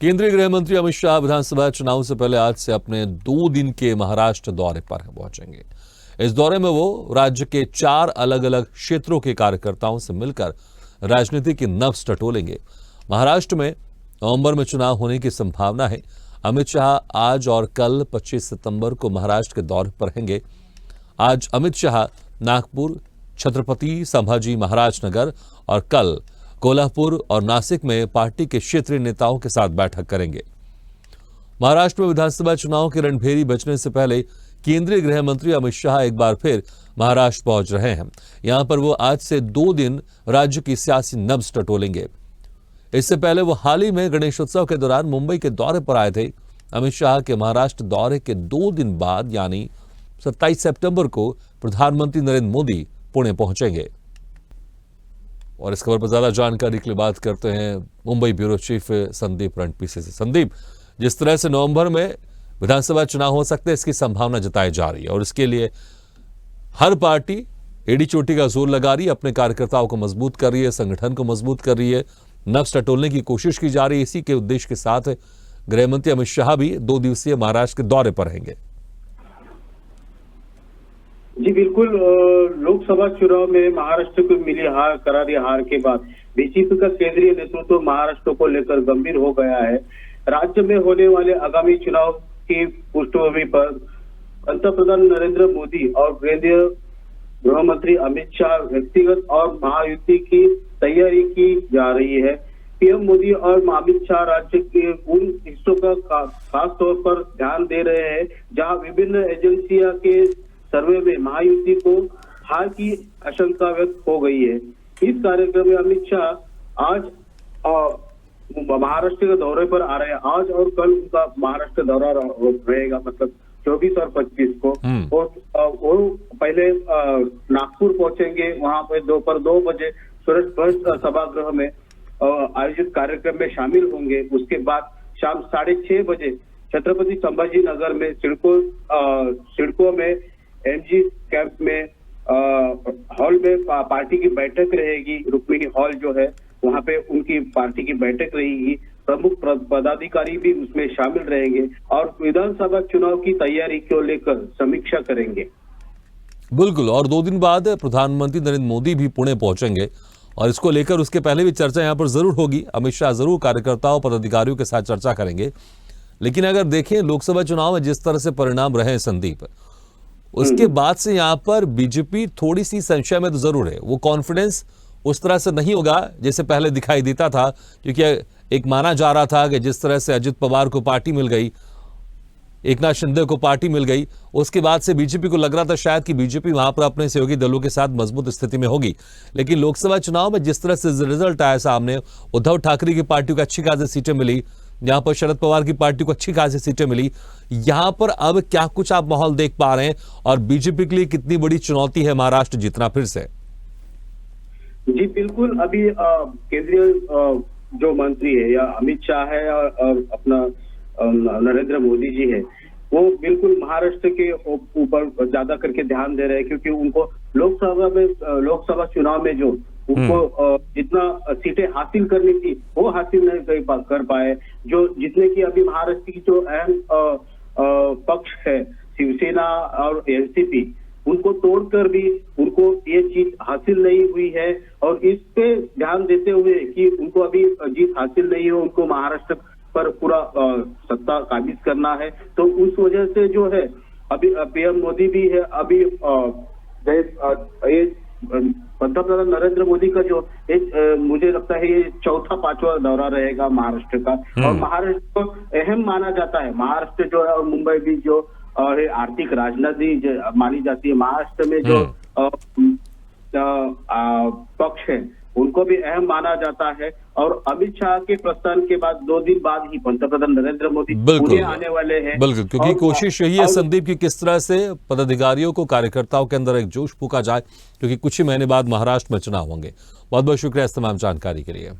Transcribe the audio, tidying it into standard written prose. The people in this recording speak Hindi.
केंद्रीय गृह मंत्री अमित शाह विधानसभा चुनाव से पहले आज से अपने 2 दिन के महाराष्ट्र दौरे पर पहुंचेंगे। इस दौरे में वो राज्य के 4 अलग अलग क्षेत्रों के कार्यकर्ताओं से मिलकर राजनीति की नब्ज टटोलेंगे। महाराष्ट्र में नवंबर में चुनाव होने की संभावना है। अमित शाह आज और कल 25 सितंबर को महाराष्ट्र के दौरे पर रहेंगे। आज अमित शाह नागपुर, छत्रपति संभाजी महाराज नगर और कल कोल्हापुर और नासिक में पार्टी के क्षेत्रीय नेताओं के साथ बैठक करेंगे। महाराष्ट्र में विधानसभा चुनाव की रणभेरी बजने से पहले केंद्रीय गृह मंत्री अमित शाह एक बार फिर महाराष्ट्र पहुंच रहे हैं। यहां पर वो आज से 2 दिन राज्य की सियासी नब्ज टटोलेंगे। इससे पहले वो हाल ही में गणेशोत्सव के दौरान मुंबई के दौरे पर आए थे। अमित शाह के महाराष्ट्र दौरे के 2 दिन बाद यानी 27 सितंबर को प्रधानमंत्री नरेंद्र मोदी पुणे पहुंचेंगे। और इस खबर पर ज्यादा जानकारी के लिए बात करते हैं मुंबई ब्यूरो चीफ संदीप रणपीसे से। संदीप, जिस तरह से नवंबर में विधानसभा चुनाव हो सकते हैं इसकी संभावना जताई जा रही है और इसके लिए हर पार्टी एड़ी चोटी का जोर लगा रही है, अपने कार्यकर्ताओं को मजबूत कर रही है, संगठन को मजबूत कर रही है, नब्ज टटोलने की कोशिश की जा रही है। इसी के उद्देश्य के साथ गृह मंत्री अमित शाह भी 2 दिवसीय महाराष्ट्र के दौरे पर रहेंगे। जी बिल्कुल, लोकसभा चुनाव में महाराष्ट्र को मिली करारी हार के बाद बीजेपी का केंद्रीय नेतृत्व महाराष्ट्र को लेकर गंभीर हो गया है। राज्य में होने वाले आगामी चुनाव की पृष्ठभूमि पर पंतप्रधान नरेंद्र मोदी और केंद्रीय गृह मंत्री अमित शाह व्यक्तिगत और महायुति की तैयारी की जा रही है। पीएम मोदी और अमित शाह राज्य के उन हिस्सों का खास तौर पर ध्यान दे रहे हैं जहां विभिन्न एजेंसियों के सर्वे में महायुति को हार की आशंका व्यक्त हो गई है। इस कार्यक्रम में अमित शाह आज महाराष्ट्र के दौरे पर आ रहे हैं। आज और कल उनका महाराष्ट्र दौरा रहेगा, मतलब 24 और 25 को। और वो पहले नागपुर पहुंचेंगे, वहां पर दोपहर 2 बजे सूरज सभागृह में आयोजित कार्यक्रम में शामिल होंगे। उसके बाद शाम 6:30 बजे छत्रपति संभाजी नगर में सिडको में एमजी कैंप में हॉल में पार्टी की बैठक रहेगी। रुक्मिणी हॉल जो है वहां पे उनकी पार्टी की बैठक रहेगी। प्रमुख पदाधिकारी भी उसमें शामिल रहेंगे और विधानसभा चुनाव की तैयारी को लेकर समीक्षा करेंगे। बिल्कुल, और 2 दिन बाद प्रधानमंत्री नरेंद्र मोदी भी पुणे पहुंचेंगे और इसको लेकर उसके पहले भी चर्चा यहां पर जरूर होगी। अमित शाह जरूर कार्यकर्ताओं पदाधिकारियों के साथ चर्चा करेंगे। लेकिन अगर देखें लोकसभा चुनाव में जिस तरह से परिणाम रहे संदीप, उसके बाद से यहां पर बीजेपी थोड़ी सी संशय में तो जरूर है। वो कॉन्फिडेंस उस तरह से नहीं होगा जैसे पहले दिखाई देता था, क्योंकि एक माना जा रहा था कि जिस तरह से अजित पवार को पार्टी मिल गई, एकनाथ शिंदे को पार्टी मिल गई, उसके बाद से बीजेपी को लग रहा था शायद कि बीजेपी वहां पर अपने सहयोगी दलों के साथ मजबूत स्थिति में होगी। लेकिन लोकसभा चुनाव में जिस तरह से रिजल्ट आया सामने, उद्धव ठाकरे की पार्टी को अच्छी खासी सीटें मिली, यहां पर शरद पवार की पार्टी को अच्छी खासी सीटें मिली। यहां पर अब क्या कुछ आप माहौल देख पा रहे हैं और बीजेपी के लिए कितनी बड़ी चुनौती है महाराष्ट्र जीतना फिर से? जी बिल्कुल, अभी केंद्रीय जो मंत्री है या अमित शाह है और अपना नरेंद्र मोदी जी है, वो बिल्कुल महाराष्ट्र के ऊपर ज्यादा करके ध्यान दे रहे हैं, क्योंकि उनको लोकसभा चुनाव में जो उनको जितना सीटें हासिल करनी थी वो हासिल नहीं कर पाए। जो जितने की अभी महाराष्ट्र की जो अहम पक्ष है शिवसेना और एनसीपी, उनको तोड़कर भी उनको ये जीत हासिल नहीं हुई है। और इस पे ध्यान देते हुए कि उनको अभी जीत हासिल नहीं हो, उनको महाराष्ट्र पर पूरा सत्ता काबिज करना है, तो उस वजह से जो है अभी पीएम मोदी भी है। अभी पंतप्रधान नरेंद्र मोदी का जो मुझे लगता है ये 4-5वां दौरा रहेगा महाराष्ट्र का। और महाराष्ट्र को अहम माना जाता है। महाराष्ट्र जो है और मुंबई भी जो आर्थिक राजधानी मानी जाती है, महाराष्ट्र में जो पक्ष है उनको भी अहम माना जाता है। और अमित शाह के प्रस्थान के बाद 2 दिन बाद ही पंतप्रधान नरेंद्र मोदी पुणे आने वाले हैं। बिल्कुल, क्योंकि कोशिश यही है संदीप की किस तरह से पदाधिकारियों को, कार्यकर्ताओं के अंदर एक जोश फूंका जाए, क्योंकि कुछ ही महीने बाद महाराष्ट्र में चुनाव होंगे। बहुत बहुत शुक्रिया इस तमाम जानकारी के लिए।